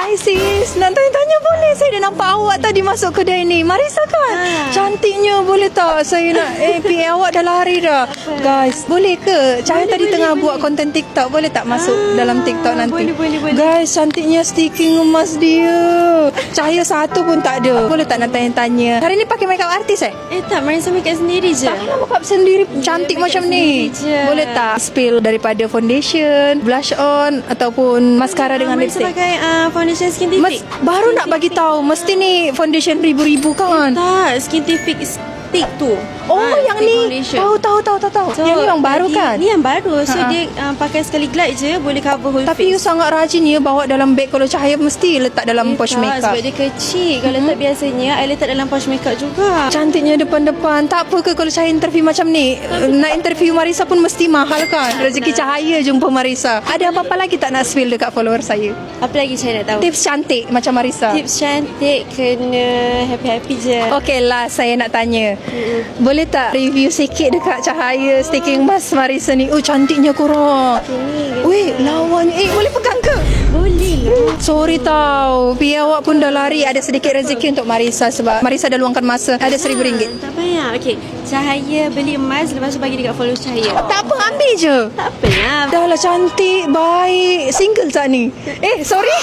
Hai sis, nak tanya-tanya boleh? Saya dah nampak awak tadi masuk kedai ni. Marisa kan? Cantiknya, boleh tak? Saya nak PA awak dah lari dah. Guys, boleh ke? Cahaya tadi tengah buat konten TikTok. Boleh tak masuk dalam TikTok nanti? Boleh. Guys, cantiknya sticking emas dia. Cahaya satu pun tak ada. Boleh tak nak tanya-tanya? Hari ni pakai makeup artis Tak, Marisa make up sendiri je. Tak payah makeup sendiri cantik macam ni. Boleh tak spill daripada foundation, blush on ataupun mascara dengan Marisa lipstick? pakai foundation Skintific. Baru nak bagi tahu, mesti ni foundation ribu-ribu kan? Tak, Skintific stick tu. Yang stick ni foundation. tahu. Yang ni yang baru kan? Ni yang baru. So dia pakai sekali glide je boleh cover whole Tapi you face. sangat rajin ya bawa dalam beg. Kalau Cahaya mesti letak dalam pouch Tak, makeup. sebab dia kecil. Kalau letak biasanya I letak dalam pouch makeup juga. Cantiknya depan-depan. Tak apa ke kalau Cahaya interview macam ni? Nak interview Marisa pun mesti mahal kan? Rezeki Cahaya jumpa Marisa. Ada apa-apa lagi tak nak spill dekat follower saya? Apa lagi saya nak tahu? Tips cantik macam Marisa. Tips cantik kena happy-happy je. Okey lah, saya nak tanya. Boleh tak review sikit dekat Cahaya sticking emas Marisa ni? Oh, cantiknya korang. Weh, lawannya. Boleh pegang ke? Boleh lah. Sorry tau. Pia awak pun dah lari. Ada sedikit rezeki untuk Marisa sebab Marisa dah luangkan masa. Ada RM1,000. Tak payah. Okey, Cahaya beli emas lepas tu bagi dekat follow Cahaya. Tak apa, ambil je. Tak apalah. Dah lah cantik, baik. Single tak ni? Sorry.